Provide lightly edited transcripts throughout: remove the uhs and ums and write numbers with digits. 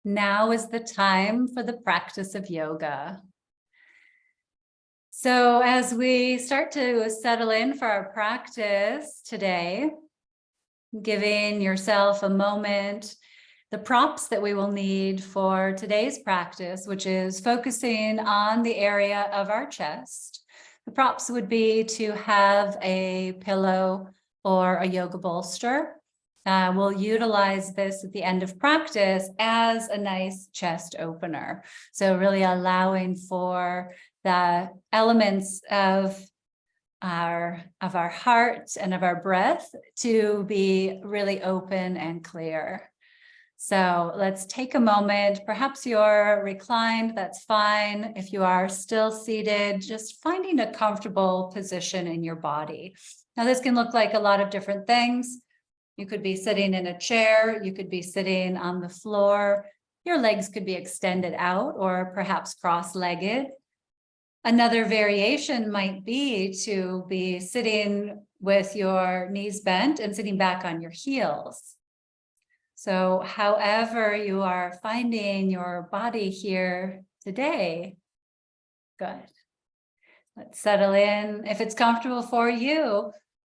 Now is the time for the practice of yoga. So as we start to settle in for our practice today, giving yourself a moment, the props that we will need for today's practice, which is focusing on the area of our chest. The props would be to have a pillow or a yoga bolster. We'll utilize this at the end of practice as a nice chest opener. So really allowing for the elements of our heart and of our breath to be really open and clear. So let's take a moment. Perhaps you're reclined, that's fine. If you are still seated, just finding a comfortable position in your body. Now, this can look like a lot of different things. You could be sitting in a chair, you could be sitting on the floor. Your legs could be extended out or perhaps cross-legged. Another variation might be to be sitting with your knees bent and sitting back on your heels. So however you are finding your body here today, good. Let's settle in. If it's comfortable for you,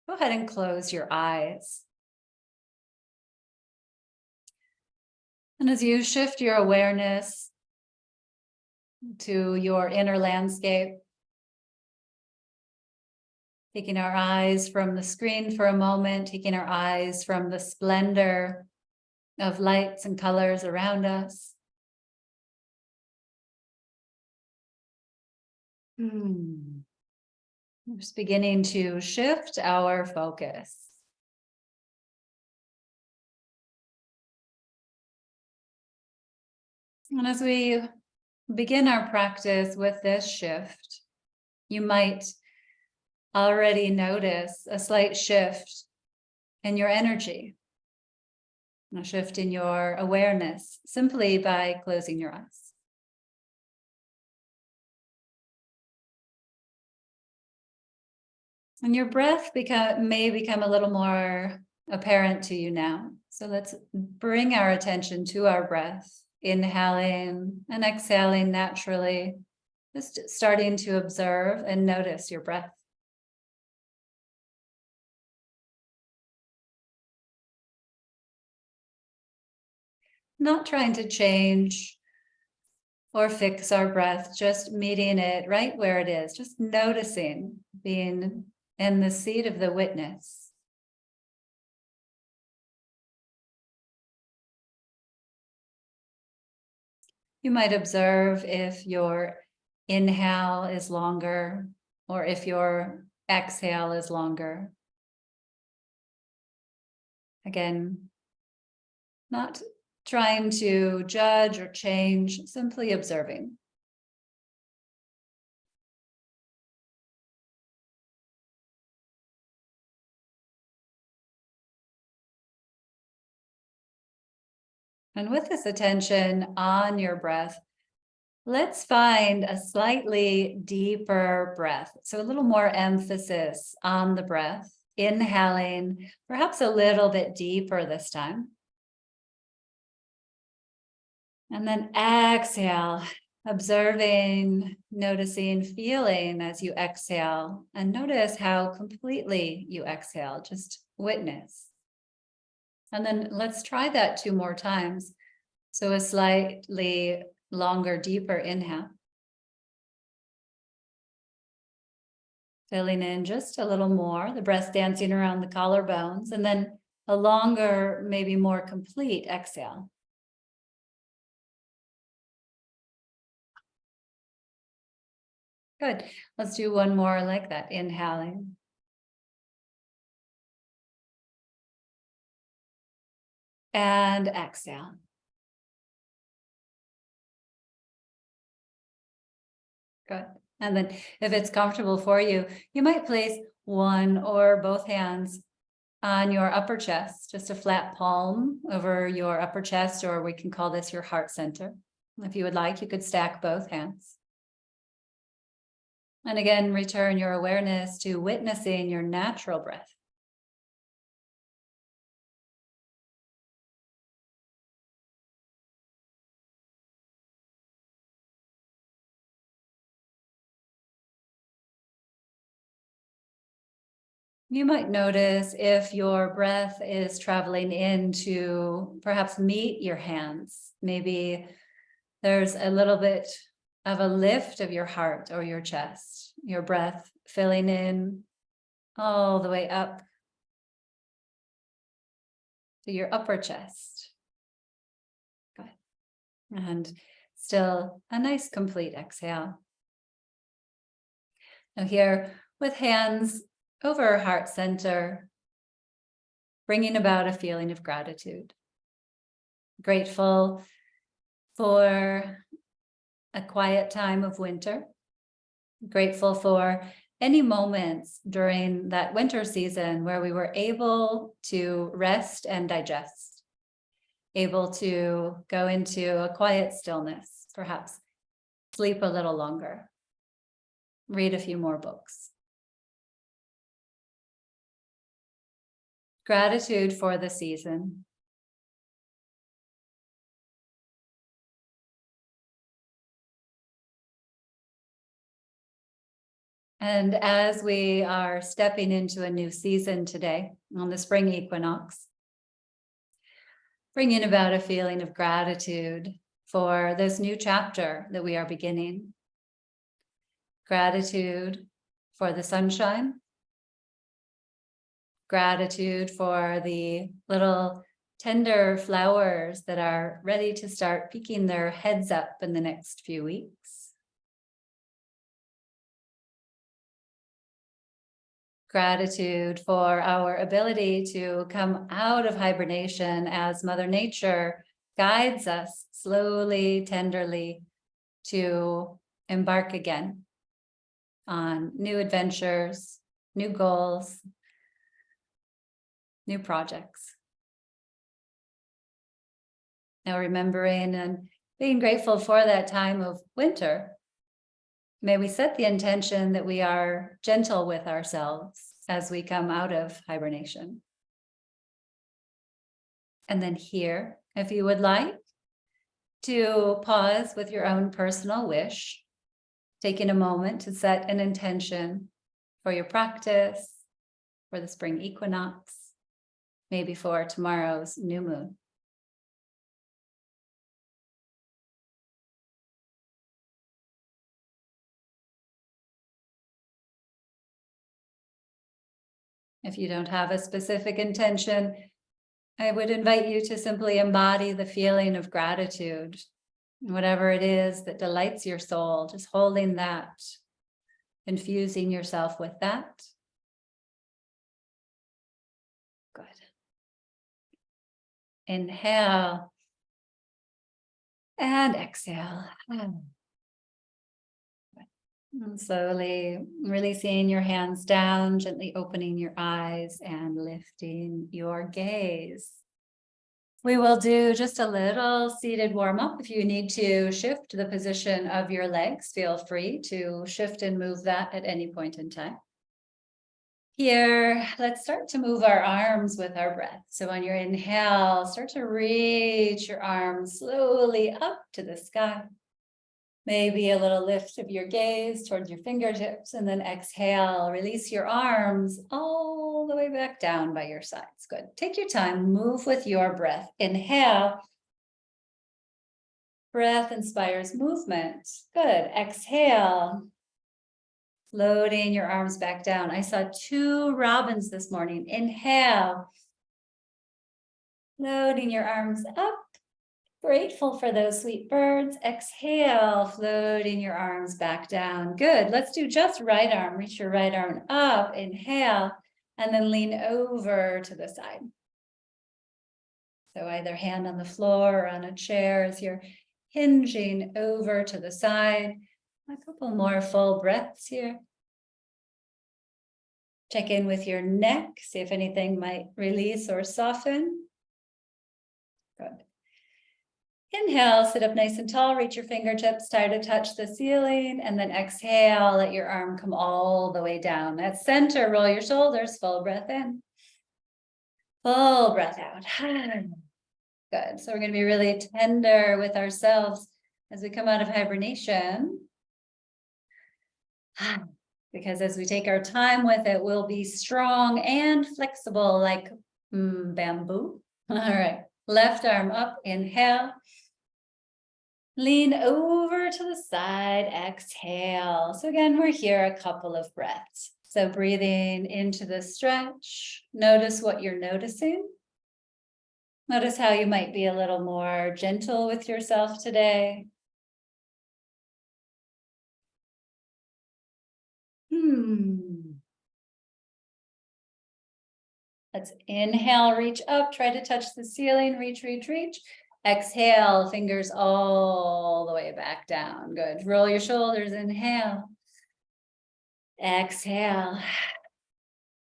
go ahead and close your eyes. And as you shift your awareness to your inner landscape, taking our eyes from the screen for a moment, taking our eyes from the splendor of lights and colors around us. Just beginning to shift our focus. And as we begin our practice with this shift, you might already notice a slight shift in your energy, a shift in your awareness, simply by closing your eyes. And your breath may become a little more apparent to you now. So let's bring our attention to our breath, inhaling and exhaling naturally, just starting to observe and notice your breath. Not trying to change or fix our breath, just meeting it right where it is, just noticing, being in the seat of the witness. You might observe if your inhale is longer or if your exhale is longer. Again, not trying to judge or change, simply observing. And with this attention on your breath, let's find a slightly deeper breath. So a little more emphasis on the breath, inhaling, perhaps a little bit deeper this time. And then exhale, observing, noticing, feeling as you exhale, and notice how completely you exhale, just witness. And then let's try that 2 more times. So a slightly longer, deeper inhale. Filling in just a little more, the breath dancing around the collarbones, and then a longer, maybe more complete exhale. Good. Let's do one more like that. Inhaling. And exhale. Good. And then if it's comfortable for you, you might place one or both hands on your upper chest, just a flat palm over your upper chest, or we can call this your heart center. If you would like, you could stack both hands. And again, return your awareness to witnessing your natural breath. You might notice if your breath is traveling in to perhaps meet your hands. Maybe there's a little bit of a lift of your heart or your chest, your breath filling in all the way up to your upper chest. Good. And still a nice complete exhale. Now here with hands over heart center, bringing about a feeling of gratitude. Grateful for a quiet time of winter. Grateful for any moments during that winter season where we were able to rest and digest, able to go into a quiet stillness, perhaps sleep a little longer, read a few more books. Gratitude for the season. And as we are stepping into a new season today on the spring equinox, bringing about a feeling of gratitude for this new chapter that we are beginning. Gratitude for the sunshine. Gratitude for the little tender flowers that are ready to start peeking their heads up in the next few weeks. Gratitude for our ability to come out of hibernation as Mother Nature guides us slowly, tenderly to embark again on new adventures, new goals, new projects. Now remembering and being grateful for that time of winter, may we set the intention that we are gentle with ourselves as we come out of hibernation. And then here, if you would like to pause with your own personal wish, taking a moment to set an intention for your practice, for the spring equinox, maybe for tomorrow's new moon. If you don't have a specific intention, I would invite you to simply embody the feeling of gratitude, whatever it is that delights your soul, just holding that, infusing yourself with that. Good. Inhale and exhale. And slowly releasing your hands down, gently opening your eyes and lifting your gaze. We will do just a little seated warm-up. If you need to shift the position of your legs, feel free to shift and move that at any point in time. Here, let's start to move our arms with our breath. So on your inhale, start to reach your arms slowly up to the sky. Maybe a little lift of your gaze towards your fingertips, and then exhale, release your arms all the way back down by your sides. Good. Take your time, move with your breath. Inhale. Breath inspires movement. Good. Exhale. Floating your arms back down. I saw 2 robins this morning. Inhale. Floating your arms up. Grateful for those sweet birds. Exhale, floating your arms back down. Good. Let's do just right arm. Reach your right arm up. Inhale, and then lean over to the side. So either hand on the floor or on a chair as you're hinging over to the side. A couple more full breaths here. Check in with your neck. See if anything might release or soften. Good. Inhale, sit up nice and tall, reach your fingertips, try to touch the ceiling, and then exhale, let your arm come all the way down. At center, roll your shoulders, full breath in. Full breath out. Good. So we're going to be really tender with ourselves as we come out of hibernation. because as we take our time with it, we'll be strong and flexible like bamboo. All right, left arm up, inhale. Lean over to the side, exhale. So again, we're here a couple of breaths. So breathing into the stretch, notice what you're noticing. Notice how you might be a little more gentle with yourself today. Let's inhale, reach up, try to touch the ceiling, reach, reach, reach. Exhale, fingers all the way back down. Good. Roll your shoulders, inhale. Exhale.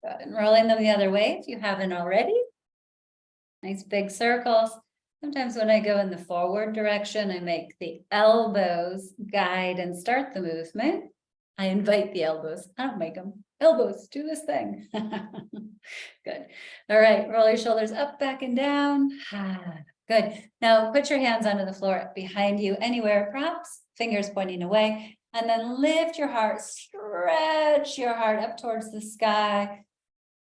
Good. And rolling them the other way if you haven't already. Nice big circles. Sometimes when I go in the forward direction, I make the elbows guide and start the movement. I invite the elbows. I don't make them. Elbows, do this thing. Good. All right, roll your shoulders up, back, and down. Good. Now put your hands onto the floor behind you, anywhere, perhaps fingers pointing away, and then lift your heart, stretch your heart up towards the sky.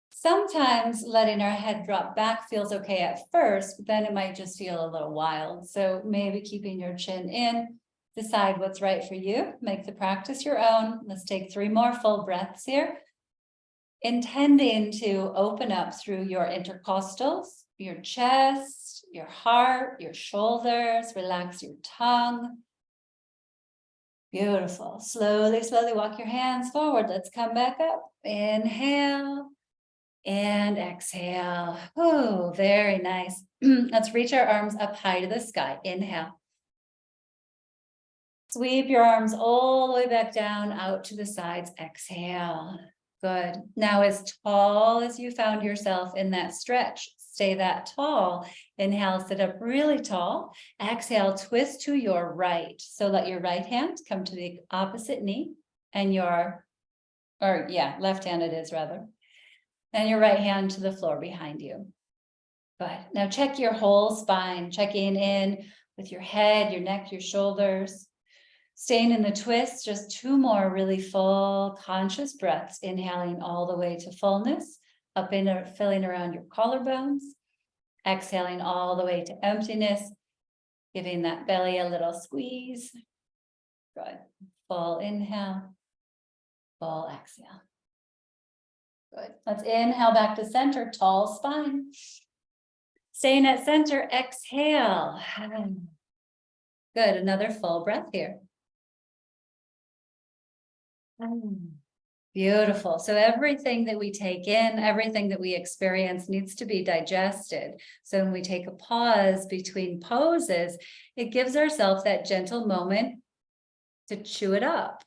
Sometimes letting our head drop back feels okay at first, but then it might just feel a little wild. So maybe keeping your chin in. Decide what's right for you. Make the practice your own. Let's take 3 more full breaths here. Intending to open up through your intercostals, your chest, your heart, your shoulders. Relax your tongue. Beautiful. Slowly, slowly walk your hands forward. Let's come back up. Inhale and exhale. Oh, very nice. Let's reach our arms up high to the sky. Inhale. Sweep your arms all the way back down, out to the sides. Exhale. Good. Now, as tall as you found yourself in that stretch, stay that tall. Inhale, sit up really tall. Exhale, twist to your right. So let your right hand come to the opposite knee and left hand it is rather. And your right hand to the floor behind you. Good. Now check your whole spine, checking in with your head, your neck, your shoulders. Staying in the twist, just 2 more really full conscious breaths, inhaling all the way to fullness, up in or filling around your collarbones, exhaling all the way to emptiness, giving that belly a little squeeze. Good. Full inhale, full exhale. Good. Let's inhale back to center, tall spine. Staying at center, exhale. Good. Another full breath here. Beautiful. So everything that we take in, everything that we experience needs to be digested. So when we take a pause between poses, it gives ourselves that gentle moment to chew it up,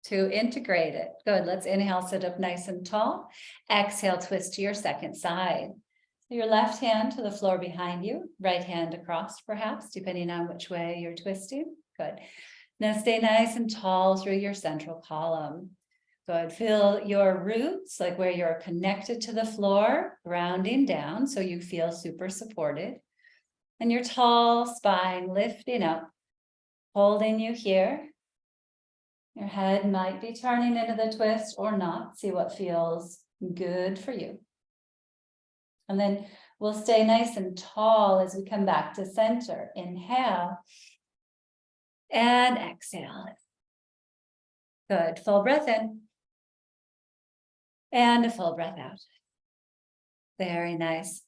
to integrate it. Good. Let's inhale, sit up nice and tall. Exhale, twist to your second side. So your left hand to the floor behind you, right hand across perhaps, depending on which way you're twisting. Good. Now stay nice and tall through your central column. Good. Feel your roots, like where you're connected to the floor, grounding down so you feel super supported. And your tall spine lifting up, holding you here. Your head might be turning into the twist or not. See what feels good for you. And then we'll stay nice and tall as we come back to center. Inhale. And exhale. Good. Full breath in. And a full breath out. Very nice.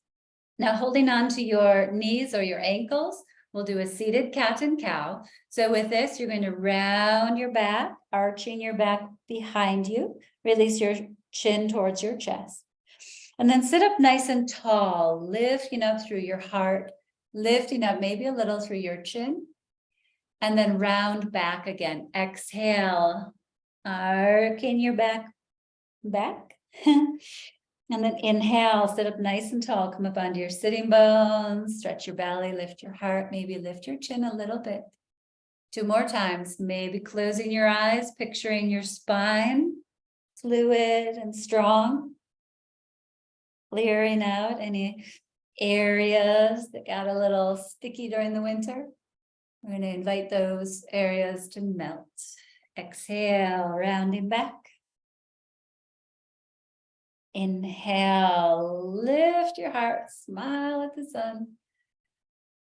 Now holding on to your knees or your ankles, we'll do a seated cat and cow. So with this, you're going to round your back, arching your back behind you. Release your chin towards your chest. And then sit up nice and tall, lifting up through your heart, lifting up maybe a little through your chin. And then round back again. Exhale, arcing your back. And then inhale, sit up nice and tall. Come up onto your sitting bones, stretch your belly, lift your heart, maybe lift your chin a little bit. 2 more times, maybe closing your eyes, picturing your spine, fluid and strong. Clearing out any areas that got a little sticky during the winter. We're going to invite those areas to melt. Exhale, rounding back. Inhale, lift your heart, smile at the sun.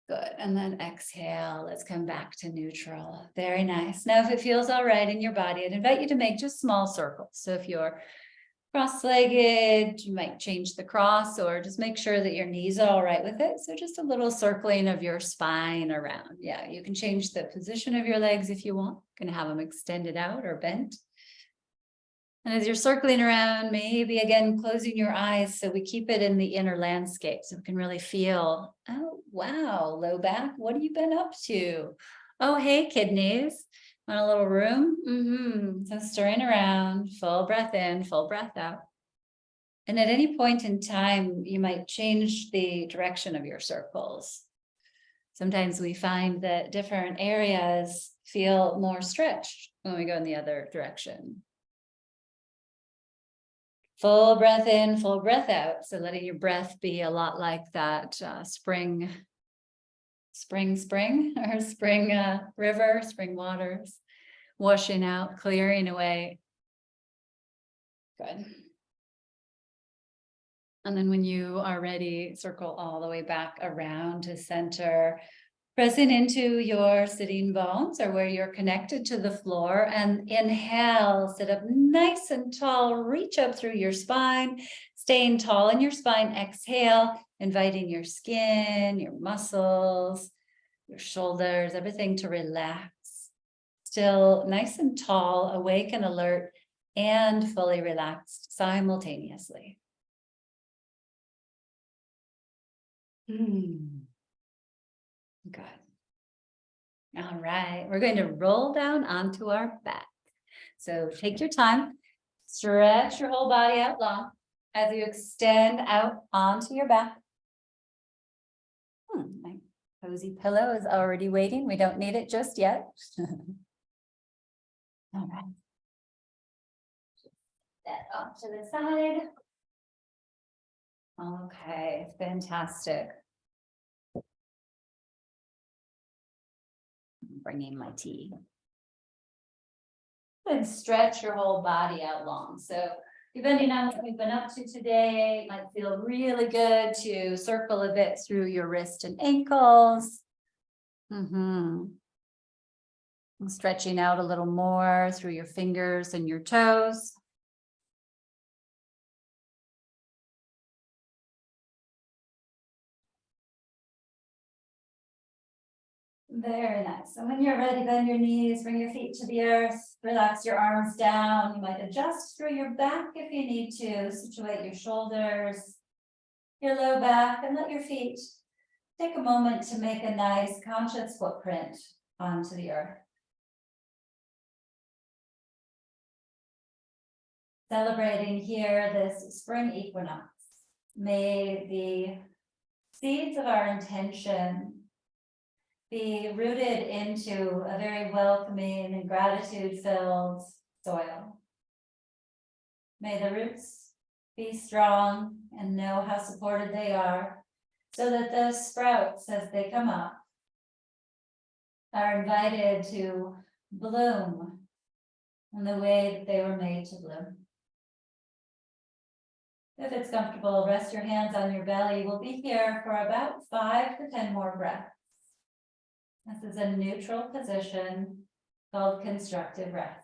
Good. And then exhale. Let's come back to neutral. Very nice. Now, if it feels all right in your body, I'd invite you to make just small circles. So if you're cross-legged, you might change the cross or just make sure that your knees are all right with it. So just a little circling of your spine around. Yeah, you can change the position of your legs if you want. You can have them extended out or bent. And as you're circling around, maybe again, closing your eyes so we keep it in the inner landscape so we can really feel, oh, wow, low back, what have you been up to? Oh, hey, kidneys, want a little room? So stirring around, full breath in, full breath out. And at any point in time, you might change the direction of your circles. Sometimes we find that different areas feel more stretched when we go in the other direction. Full breath in, full breath out. So letting your breath be a lot like that spring river, spring waters, washing out, clearing away. Good. And then when you are ready, circle all the way back around to center. Pressing into your sitting bones or where you're connected to the floor, and inhale, sit up nice and tall, reach up through your spine, staying tall in your spine. Exhale, inviting your skin, your muscles, your shoulders, everything to relax. Still nice and tall, awake and alert, and fully relaxed simultaneously. Good. All right, we're going to roll down onto our back. So take your time, stretch your whole body out long as you extend out onto your back. My cozy pillow is already waiting. We don't need it just yet. All right. That off to the side. Okay, fantastic. Bringing my tea. And stretch your whole body out long. So depending on what we've been up to today, it might feel really good to circle a bit through your wrist and ankles. And stretching out a little more through your fingers and your toes. Very nice. So when you're ready, bend your knees, bring your feet to the earth, relax your arms down. You might adjust through your back if you need to, situate your shoulders, your low back, and let your feet take a moment to make a nice conscious footprint onto the earth. Celebrating here this spring equinox. May the seeds of our intention be rooted into a very welcoming and gratitude-filled soil. May the roots be strong and know how supported they are, so that those sprouts, as they come up, are invited to bloom in the way that they were made to bloom. If it's comfortable, rest your hands on your belly. We'll be here for about 5 to 10 more breaths. This is a neutral position called constructive rest.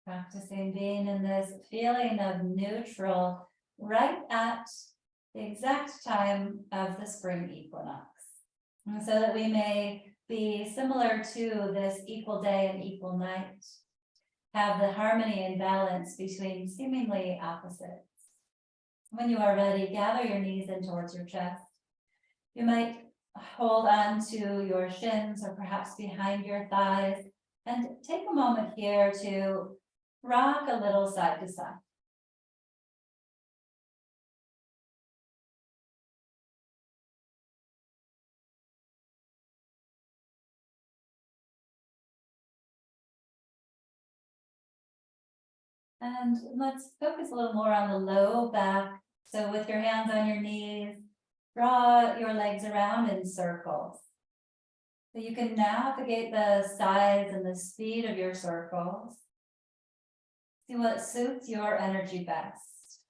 Practicing being in this feeling of neutral right at the exact time of the spring equinox. And so that we may be similar to this equal day and equal night, have the harmony and balance between seemingly opposites. When you are ready, gather your knees in towards your chest. You might hold on to your shins or perhaps behind your thighs and take a moment here to rock a little side to side. And let's focus a little more on the low back. So with your hands on your knees, draw your legs around in circles. So you can navigate the size and the speed of your circles. See what suits your energy best,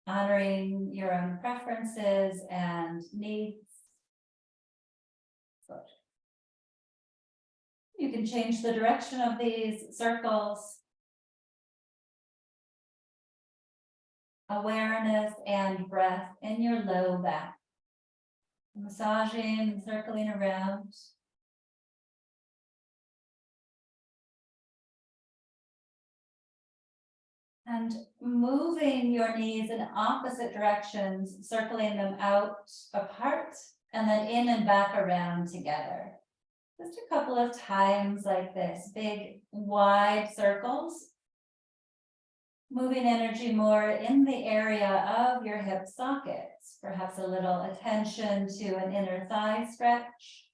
honoring your own preferences and needs. Good. You can change the direction of these circles. Awareness and breath in your low back. Massaging, circling around. And moving your knees in opposite directions, circling them out apart, and then in and back around together. Just a couple of times like this, big, wide circles. Moving energy more in the area of your hip sockets, perhaps a little attention to an inner thigh stretch.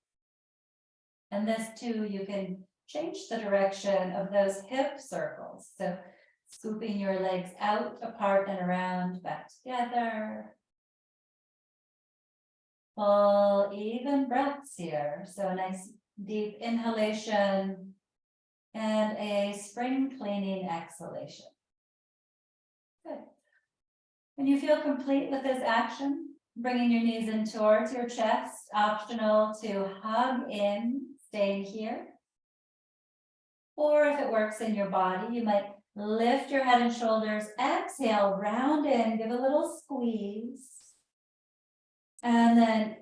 And this too, you can change the direction of those hip circles. So scooping your legs out, apart and around, back together. Full even breaths here. So a nice deep inhalation and a spring cleaning exhalation. Good. When you feel complete with this action, bringing your knees in towards your chest, optional to hug in, staying here. Or if it works in your body, you might lift your head and shoulders, exhale, round in, give a little squeeze. And then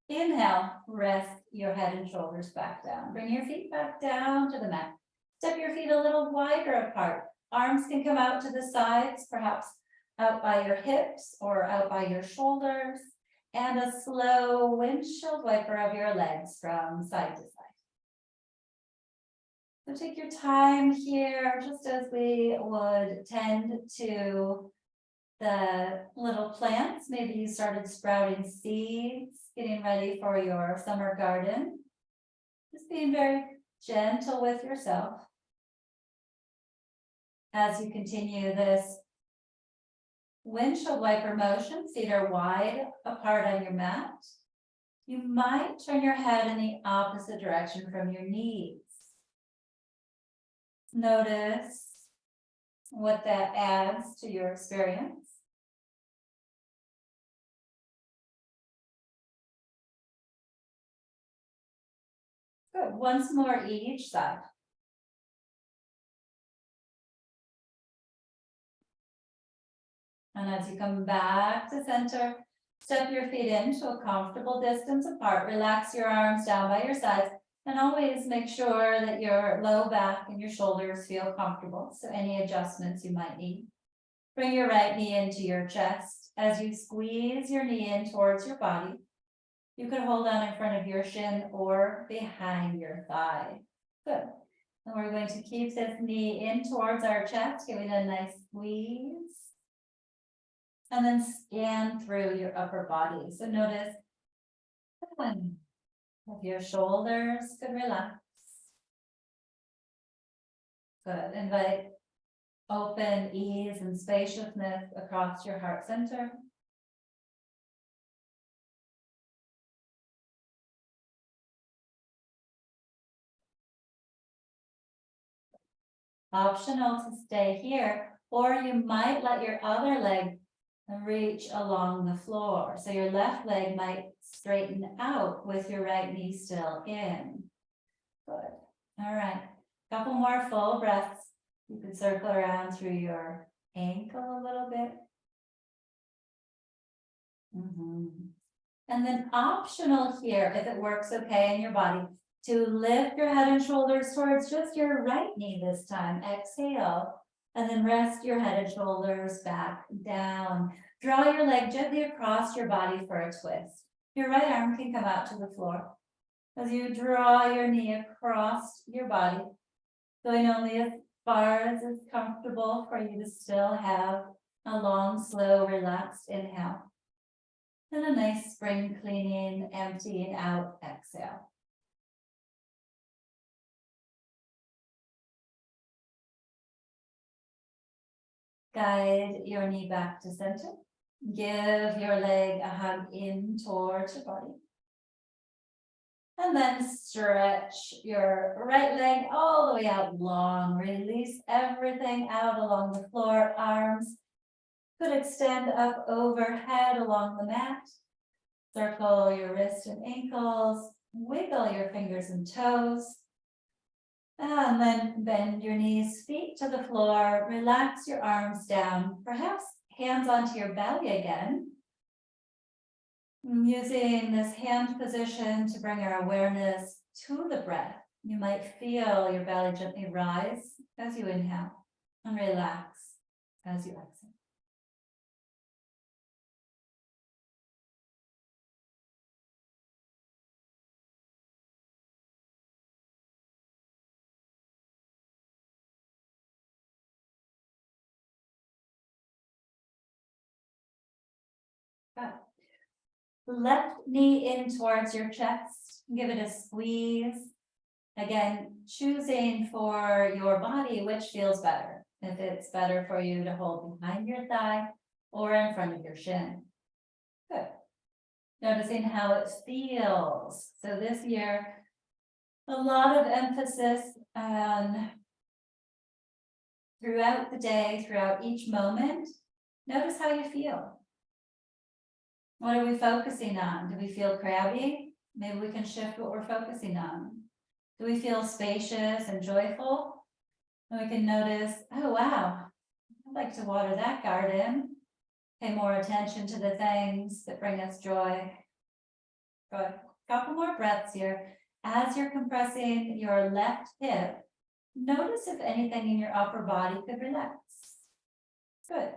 inhale, rest your head and shoulders back down. Bring your feet back down to the mat. Step your feet a little wider apart. Arms can come out to the sides, perhaps out by your hips or out by your shoulders. And a slow windshield wiper of your legs from side to side. So take your time here, just as we would tend to the little plants. Maybe you started sprouting seeds, getting ready for your summer garden. Just being very gentle with yourself. As you continue this windshield wiper motion, feet are wide apart on your mat. You might turn your head in the opposite direction from your knees. Notice what that adds to your experience. Good. Once more each side. And as you come back to center, step your feet into a comfortable distance apart. Relax your arms down by your sides. And always make sure that your low back and your shoulders feel comfortable. So any adjustments you might need. Bring your right knee into your chest. As you squeeze your knee in towards your body, you can hold on in front of your shin or behind your thigh. Good. And we're going to keep this knee in towards our chest, giving it a nice squeeze. And then scan through your upper body. So notice if your shoulders could relax. Good. Invite open ease and spaciousness across your heart center. Optional to stay here, or you might let your other leg reach along the floor. So your left leg might straighten out with your right knee still in. Good. All right. Couple more full breaths. You can circle around through your ankle a little bit. And then optional here, if it works okay in your body, to lift your head and shoulders towards just your right knee this time. Exhale. And then rest your head and shoulders back down. Draw your leg gently across your body for a twist. Your right arm can come out to the floor as you draw your knee across your body, going only as far as is comfortable for you to still have a long, slow, relaxed inhale. And a nice spring cleaning, emptying out exhale. Guide your knee back to center. Give your leg a hug in towards your body. And then stretch your right leg all the way out long. Release everything out along the floor. Arms could extend up overhead along the mat. Circle your wrists and ankles. Wiggle your fingers and toes. And then bend your knees, feet to the floor. Relax your arms down. Perhaps hands onto your belly again. Using this hand position to bring our awareness to the breath. You might feel your belly gently rise as you inhale and relax as you exhale. Good. Left knee in towards your chest. Give it a squeeze. Again, choosing for your body which feels better. If it's better for you to hold behind your thigh or in front of your shin. Good. Noticing how it feels. So this year, a lot of emphasis on throughout the day, throughout each moment. Notice how you feel. What are we focusing on? Do we feel crabby? Maybe we can shift what we're focusing on. Do we feel spacious and joyful? And we can notice, oh wow, I'd like to water that garden. Pay more attention to the things that bring us joy. Good. Couple more breaths here. As you're compressing your left hip, notice if anything in your upper body could relax. Good.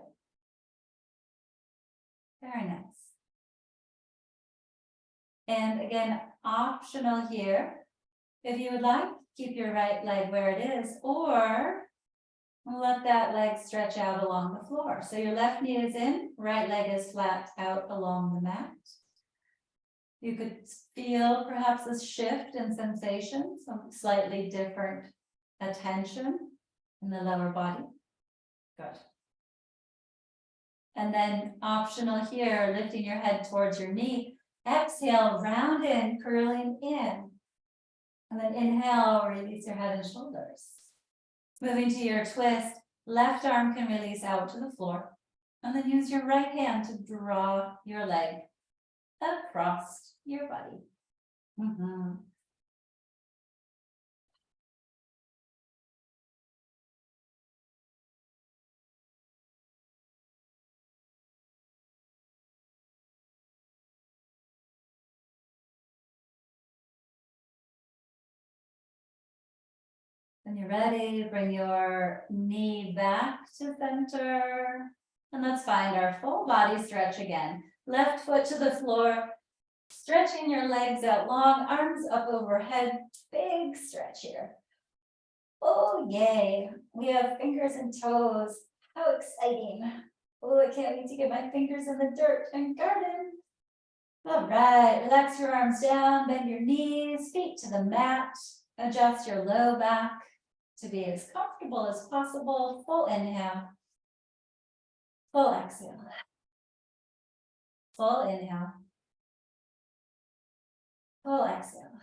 Very nice. And again, optional here. If you would like, keep your right leg where it is, or let that leg stretch out along the floor. So your left knee is in, right leg is flat out along the mat. You could feel perhaps a shift in sensation, some slightly different attention in the lower body. Good. And then optional here, lifting your head towards your knee. Exhale, round in, curling in. And then inhale, release your head and shoulders. Moving to your twist, left arm can release out to the floor. And then use your right hand to draw your leg across your body. When you're ready, bring your knee back to center. And let's find our full body stretch again. Left foot to the floor, stretching your legs out long, arms up overhead, big stretch here. Oh, yay. We have fingers and toes. How exciting. Oh, I can't wait to get my fingers in the dirt and garden. All right, relax your arms down, bend your knees, feet to the mat, adjust your low back to be as comfortable as possible. Full inhale, full exhale, full inhale, full exhale.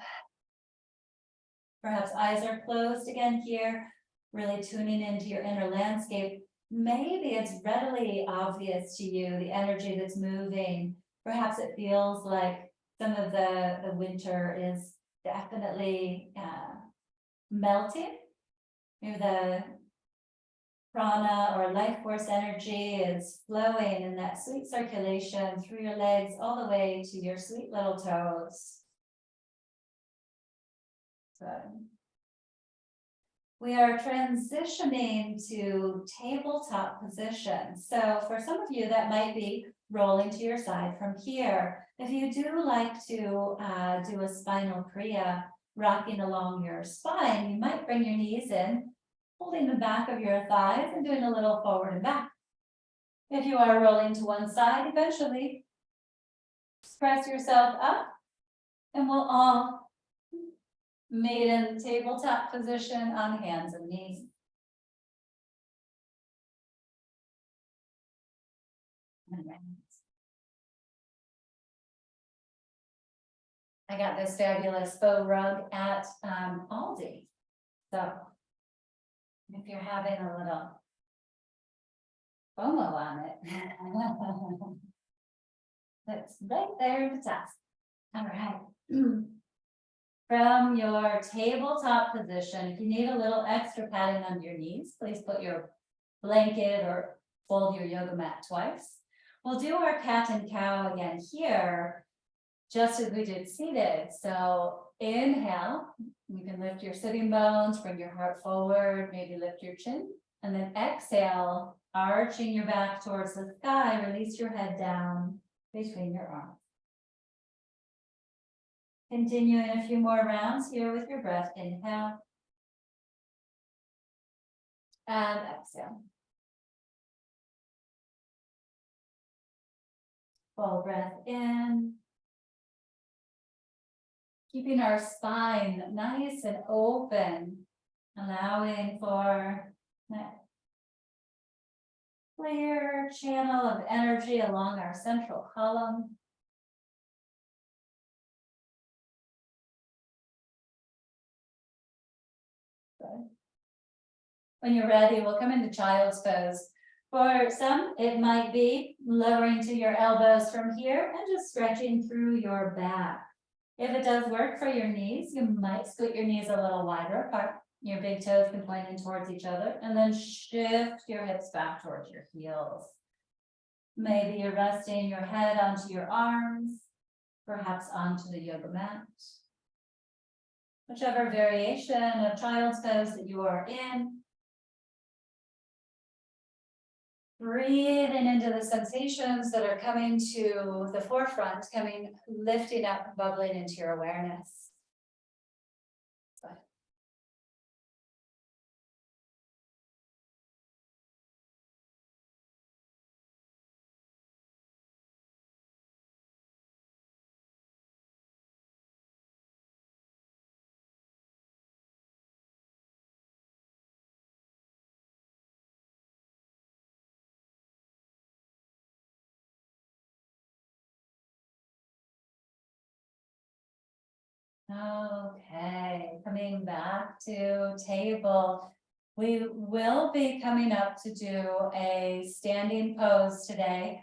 Perhaps eyes are closed again here, really tuning into your inner landscape. Maybe it's readily obvious to you, the energy that's moving. Perhaps it feels like some of the winter is definitely melting. Maybe the prana or life force energy is flowing in that sweet circulation through your legs all the way to your sweet little toes. Good. We are transitioning to tabletop position. So for some of you, that might be rolling to your side from here. If you do like to do a spinal kriya, rocking along your spine, you might bring your knees in, holding the back of your thighs and doing a little forward and back. If you are rolling to one side, eventually press yourself up and we'll all meet in tabletop position on hands and knees. I got this fabulous faux rug at Aldi. So if you're having a little FOMO on it, that's right there to test. All right. From your tabletop position, if you need a little extra padding under your knees, please put your blanket or fold your yoga mat twice. We'll do our cat and cow again here, just as we did seated. So inhale, you can lift your sitting bones, bring your heart forward, maybe lift your chin, and then exhale, arching your back towards the sky, release your head down between your arms. Continuing a few more rounds here with your breath. Inhale and exhale. Full breath in. Keeping our spine nice and open, allowing for that clear channel of energy along our central column. Good. When you're ready, we'll come into child's pose. For some, it might be lowering to your elbows from here and just stretching through your back. If it does work for your knees, you might scoot your knees a little wider apart. Your big toes can point in towards each other, and then shift your hips back towards your heels. Maybe you're resting your head onto your arms, perhaps onto the yoga mat. Whichever variation of child's pose that you are in. Breathing into the sensations that are coming to the forefront, lifting up, bubbling into your awareness. Okay, coming back to table. We will be coming up to do a standing pose today.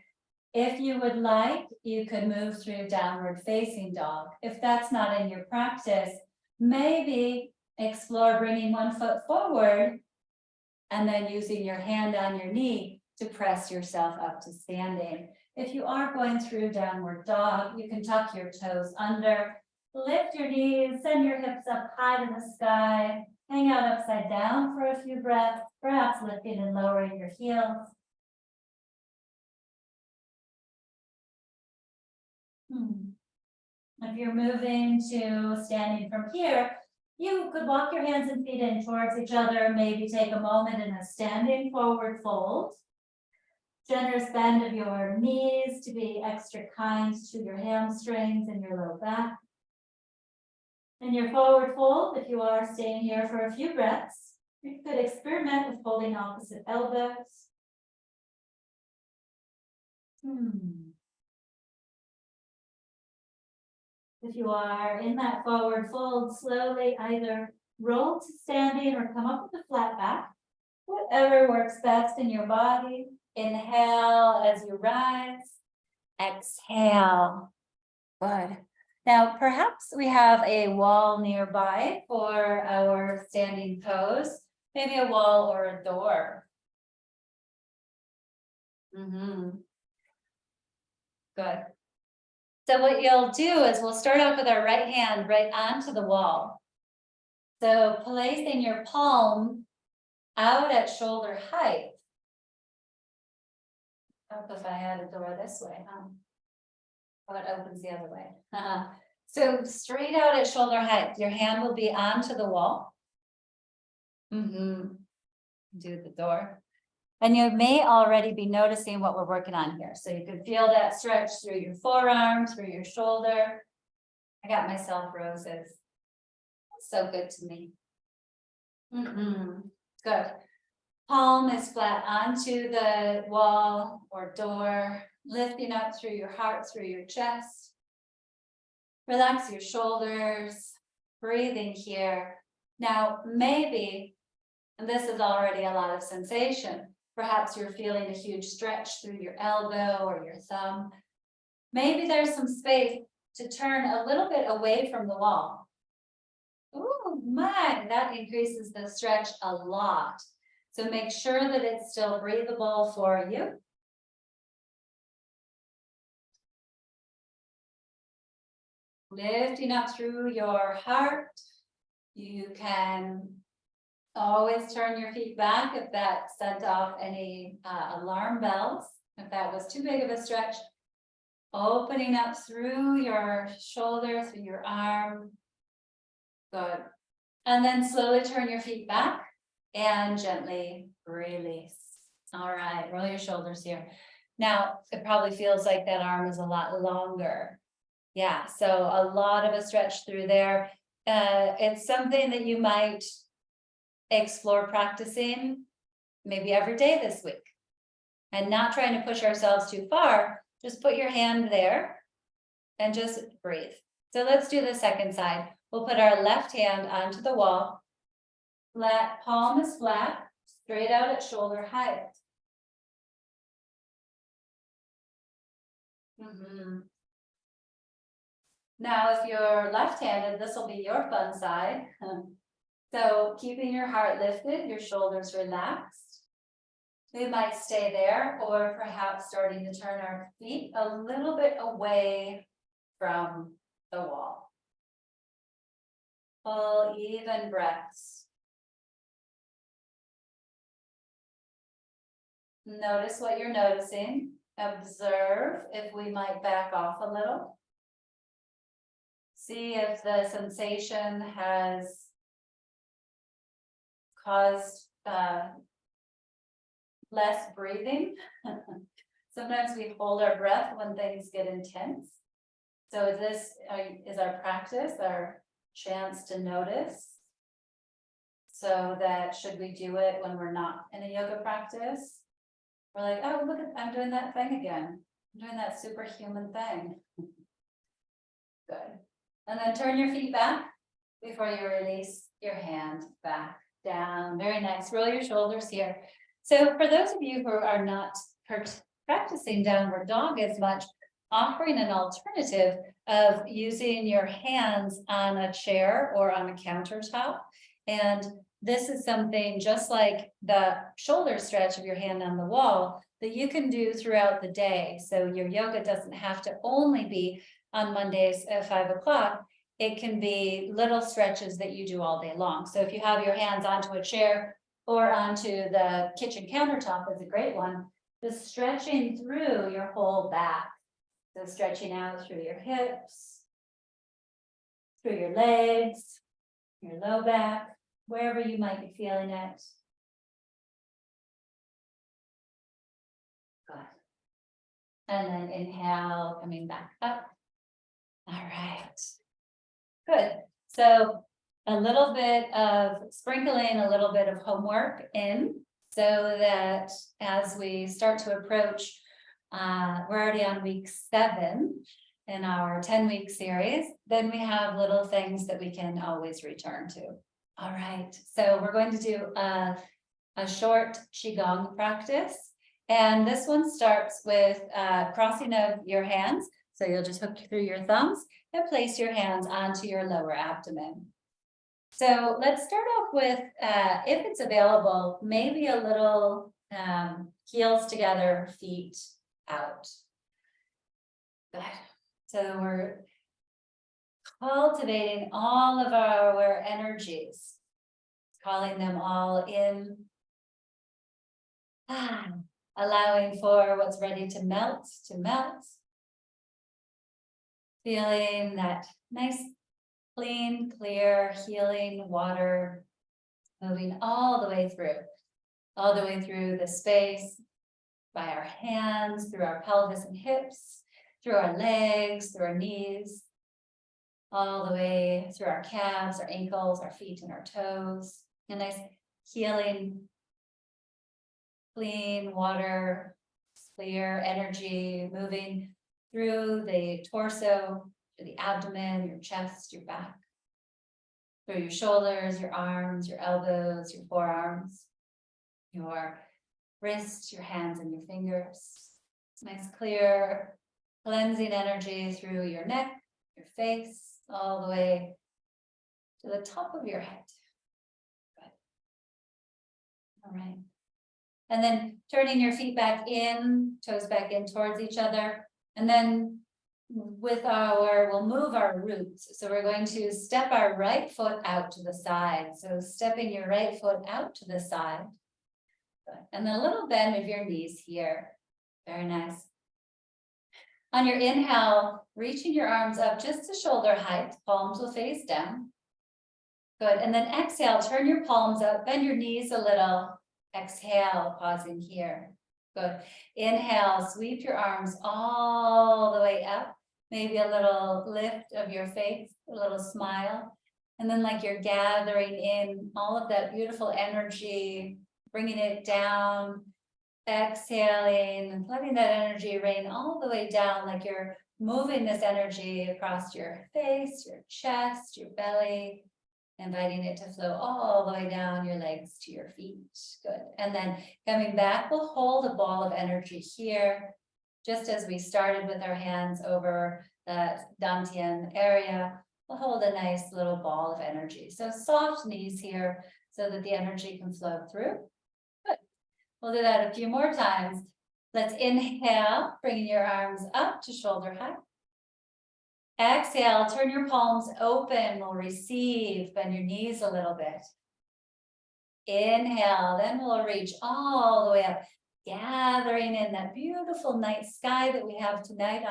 If you would like, you could move through downward facing dog. If that's not in your practice, maybe explore bringing one foot forward and then using your hand on your knee to press yourself up to standing. If you are going through downward dog, you can tuck your toes under. Lift your knees, send your hips up high to the sky, hang out upside down for a few breaths, perhaps lifting and lowering your heels. If you're moving to standing from here, you could walk your hands and feet in towards each other, maybe take a moment in a standing forward fold. Generous bend of your knees to be extra kind to your hamstrings and your low back. In your forward fold, if you are staying here for a few breaths, you could experiment with folding opposite elbows. If you are in that forward fold, slowly either roll to standing or come up with a flat back, whatever works best in your body. Inhale as you rise, exhale. Good. Now, perhaps we have a wall nearby for our standing pose, maybe a wall or a door. Good. So what you'll do is we'll start off with our right hand right onto the wall. So placing your palm out at shoulder height. How if I had a door this way, huh? Oh, it opens the other way. So straight out at shoulder height, your hand will be onto the wall. Do the door. And you may already be noticing what we're working on here. So you can feel that stretch through your forearm, through your shoulder. I got myself roses. That's so good to me. Good. Palm is flat onto the wall or door, lifting up through your heart, through your chest. Relax your shoulders, breathing here. Now, maybe, and this is already a lot of sensation, perhaps you're feeling a huge stretch through your elbow or your thumb. Maybe there's some space to turn a little bit away from the wall. Oh my, that increases the stretch a lot. So make sure that it's still breathable for you. Lifting up through your heart. You can always turn your feet back if that sent off any alarm bells. If that was too big of a stretch, opening up through your shoulder, through your arm. Good. And then slowly turn your feet back and gently release. All right, roll your shoulders here. Now, it probably feels like that arm is a lot longer. Yeah, so a lot of a stretch through there. It's something that you might explore practicing maybe every day this week and not trying to push ourselves too far. Just put your hand there and just breathe. So let's do the second side. We'll put our left hand onto the wall. Flat, palm is flat, straight out at shoulder height. Now, if you're left-handed, this will be your fun side. So keeping your heart lifted, your shoulders relaxed. We might stay there, or perhaps starting to turn our feet a little bit away from the wall. Full, even breaths. Notice what you're noticing. Observe if we might back off a little. See if the sensation has caused less breathing. Sometimes we hold our breath when things get intense. So this is our practice, our chance to notice. So that should we do it when we're not in a yoga practice, we're like, oh, look, I'm doing that thing again. I'm doing that superhuman thing. Good. And then turn your feet back before you release your hand back down. Very nice. Roll your shoulders here. So for those of you who are not practicing downward dog as much, offering an alternative of using your hands on a chair or on a countertop. And this is something just like the shoulder stretch of your hand on the wall that you can do throughout the day. So your yoga doesn't have to only be on Mondays at 5 o'clock. It can be little stretches that you do all day long. So if you have your hands onto a chair or onto the kitchen countertop, is a great one. Just stretching through your whole back. So stretching out through your hips, through your legs, your low back, wherever you might be feeling it. Good. And then inhale, coming back up. All right. Good. So a little bit of sprinkling, a little bit of homework in, so that as we start to approach, we're already on week 7 in our 10-week series, then we have little things that we can always return to. All right, so we're going to do a short Qigong practice. And this one starts with crossing of your hands. So you'll just hook through your thumbs and place your hands onto your lower abdomen. So let's start off with, if it's available, maybe a little heels together, feet out. Good. So we're cultivating all of our energies, calling them all in. allowing for what's ready to melt, feeling that nice, clean, clear, healing water moving all the way through the space, by our hands, through our pelvis and hips, through our legs, through our knees, all the way through our calves, our ankles, our feet, and our toes. A nice healing, clean water, clear energy moving through the torso, to the abdomen, your chest, your back, through your shoulders, your arms, your elbows, your forearms, your wrists, your hands, and your fingers. Nice, clear, cleansing energy through your neck, your face, all the way to the top of your head. Good. All right. And then turning your feet back in, toes back in towards each other. And then we'll move our roots. So we're going to step our right foot out to the side. So stepping your right foot out to the side. Good. And then a little bend of your knees here. Very nice. On your inhale, reaching your arms up just to shoulder height, palms will face down. Good, and then exhale, turn your palms up, bend your knees a little. Exhale, pausing here. Good. Inhale, sweep your arms all the way up. Maybe a little lift of your face, a little smile. And then like you're gathering in all of that beautiful energy, bringing it down. Exhaling and letting that energy rain all the way down, like you're moving this energy across your face, your chest, your belly, inviting it to flow all the way down your legs to your feet. Good. And then coming back, we'll hold a ball of energy here, just as we started with our hands over that dantian area. We'll hold a nice little ball of energy. So soft knees here so that the energy can flow through. We'll do that a few more times. Let's inhale, bringing your arms up to shoulder height. Exhale, turn your palms open. We'll receive, bend your knees a little bit. Inhale, then we'll reach all the way up, gathering in that beautiful night sky that we have tonight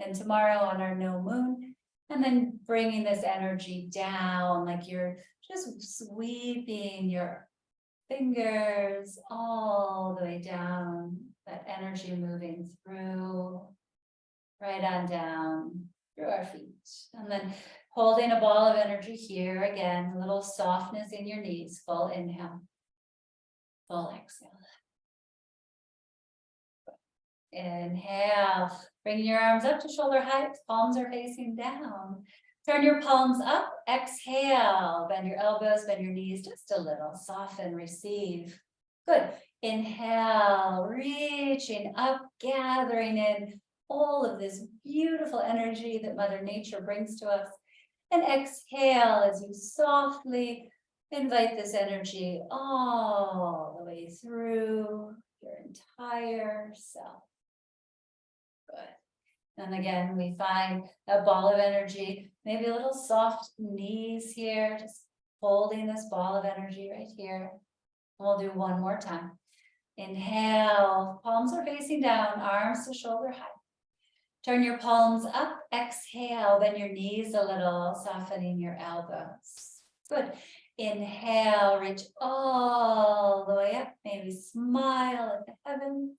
and tomorrow on our no moon. And then bringing this energy down, like you're just sweeping your fingers all the way down, that energy moving through, right on down through our feet. And then holding a ball of energy here, again, a little softness in your knees, full inhale, full exhale. Inhale, bringing your arms up to shoulder height, palms are facing down. Turn your palms up, exhale, bend your elbows, bend your knees just a little, soften, receive. Good. Inhale, reaching up, gathering in all of this beautiful energy that Mother Nature brings to us. And exhale as you softly invite this energy all the way through your entire self. Good. And again, we find a ball of energy, maybe a little soft knees here, just holding this ball of energy right here. We'll do one more time. Inhale, palms are facing down, arms to shoulder height. Turn your palms up, exhale, bend your knees a little, softening your elbows. Good. Inhale, reach all the way up, maybe smile at the heavens.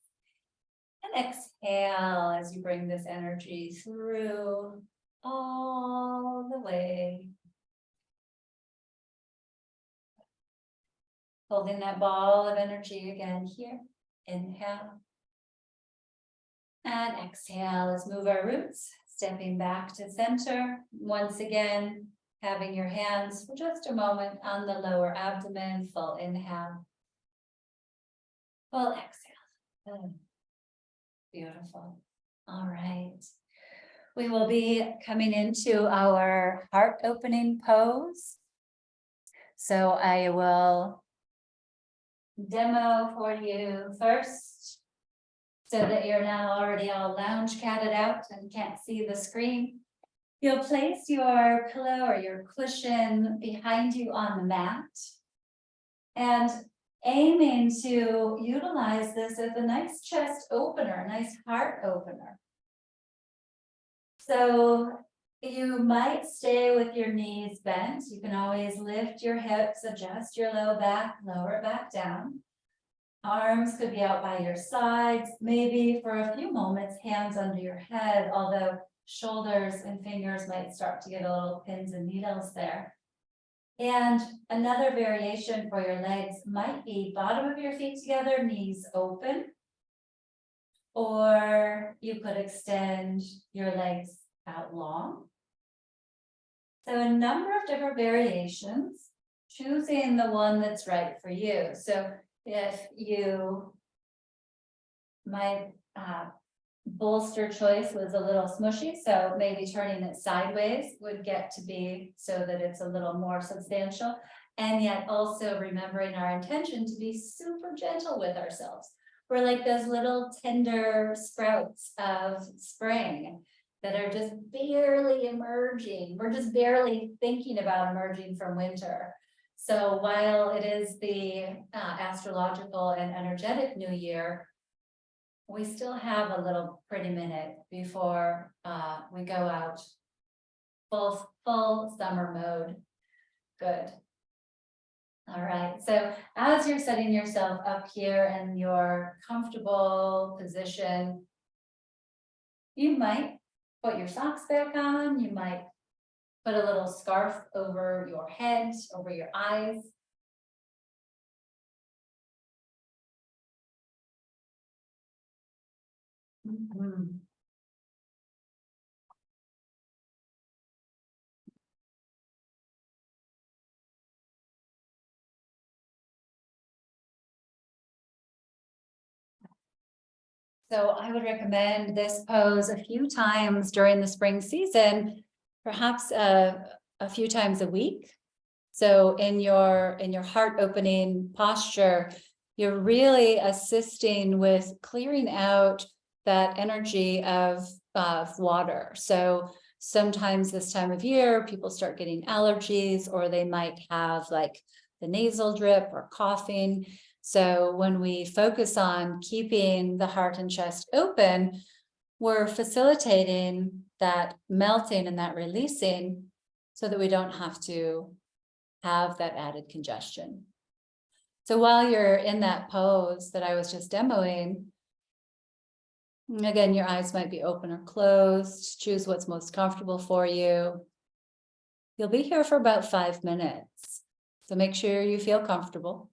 And exhale as you bring this energy through all the way. Holding that ball of energy again here. Inhale. And exhale. Let's move our roots, stepping back to center. Once again, having your hands for just a moment on the lower abdomen. Full inhale. Full exhale. Beautiful. All right. We will be coming into our heart opening pose. So I will demo for you first so that you're now already all lounge catted out and can't see the screen. You'll place your pillow or your cushion behind you on the mat. And aiming to utilize this as a nice chest opener, a nice heart opener. So you might stay with your knees bent. You can always lift your hips, adjust your low back, lower it back down. Arms could be out by your sides, maybe for a few moments, hands under your head, although shoulders and fingers might start to get a little pins and needles there. And another variation for your legs might be bottom of your feet together, knees open. Or you could extend your legs out long. So a number of different variations, choosing the one that's right for you. So if you, my bolster choice was a little smushy, so maybe turning it sideways would get to be so that it's a little more substantial, and yet also remembering our intention to be super gentle with ourselves. We're like those little tender sprouts of spring that are just barely emerging. We're just barely thinking about emerging from winter. So while it is the astrological and energetic new year, we still have a little pretty minute before we go out full summer mode. Good. All right, so as you're setting yourself up here in your comfortable position, you might put your socks back on, you might put a little scarf over your head, over your eyes. Mm-hmm. So I would recommend this pose a few times during the spring season, perhaps a few times a week. So in your heart opening posture, you're really assisting with clearing out that energy of water. So sometimes this time of year, people start getting allergies, or they might have like the nasal drip or coughing. So when we focus on keeping the heart and chest open, we're facilitating that melting and that releasing so that we don't have to have that added congestion. So while you're in that pose that I was just demoing, again, your eyes might be open or closed. Choose what's most comfortable for you. You'll be here for about 5 minutes. So make sure you feel comfortable.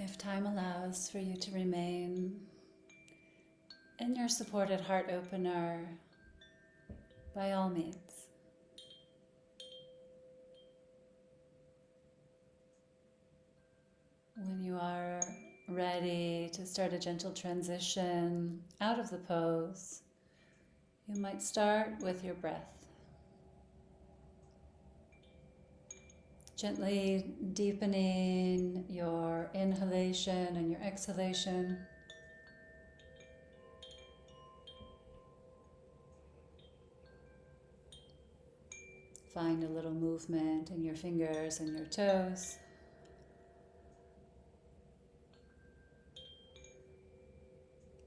If time allows for you to remain in your supported heart opener, by all means. When you are ready to start a gentle transition out of the pose, you might start with your breath. Gently deepening your inhalation and your exhalation. Find a little movement in your fingers and your toes.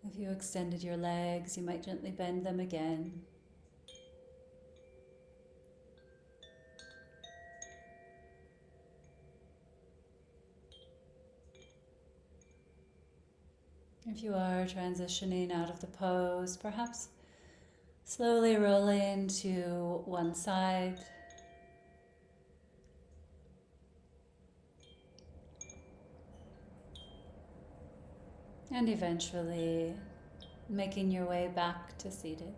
If you extended your legs, you might gently bend them again. If you are transitioning out of the pose, perhaps slowly rolling to one side. And eventually making your way back to seated.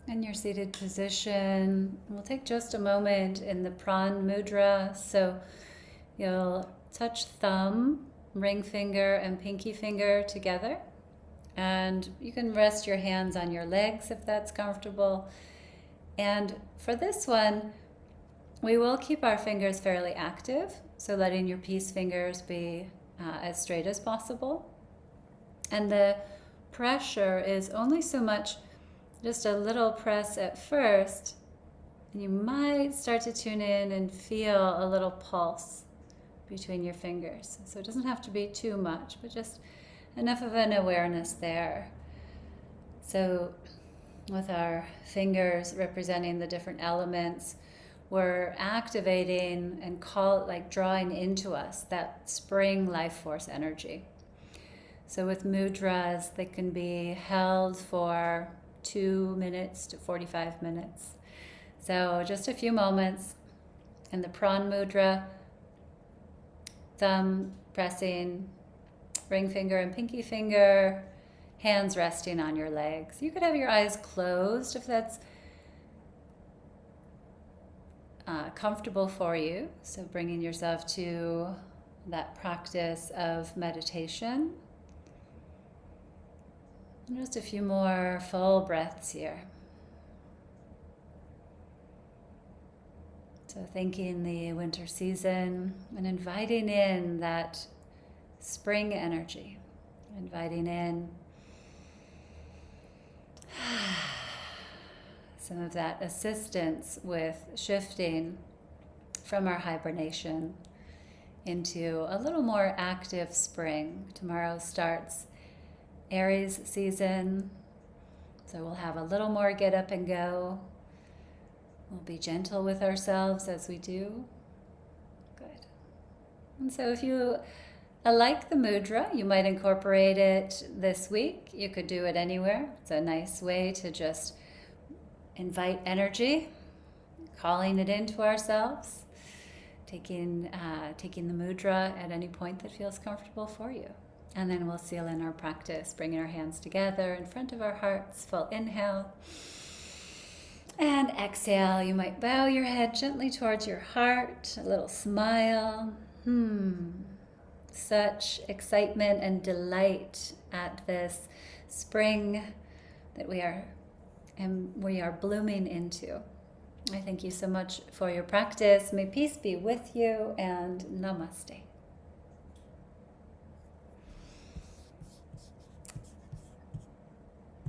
In your seated position, we'll take just a moment in the Pran Mudra. So you'll touch thumb, ring finger, and pinky finger together. And you can rest your hands on your legs if that's comfortable. And for this one, we will keep our fingers fairly active, so letting your peace fingers be as straight as possible. And the pressure is only so much, just a little press at first, and you might start to tune in and feel a little pulse between your fingers. So it doesn't have to be too much, but just enough of an awareness there. So with our fingers representing the different elements, we're activating and drawing into us that spring life force energy. So with mudras, they can be held for 2 minutes to 45 minutes. So just a few moments in the Pran Mudra, thumb pressing, ring finger and pinky finger, hands resting on your legs. You could have your eyes closed if that's comfortable for you. So bringing yourself to that practice of meditation. And just a few more full breaths here. So thanking the winter season and inviting in that spring energy, inviting in some of that assistance with shifting from our hibernation into a little more active spring. Tomorrow starts Aries season, so we'll have a little more get up and go. We'll be gentle with ourselves as we do. Good. And so if you like the mudra, you might incorporate it this week. You could do it anywhere. It's a nice way to just invite energy, calling it into ourselves, taking the mudra at any point that feels comfortable for you. And then we'll seal in our practice, bringing our hands together in front of our hearts. Full inhale. And exhale. You might bow your head gently towards your heart, a little smile. Such excitement and delight at this spring that we are blooming into. I thank you so much for your practice. May peace be with you, and namaste.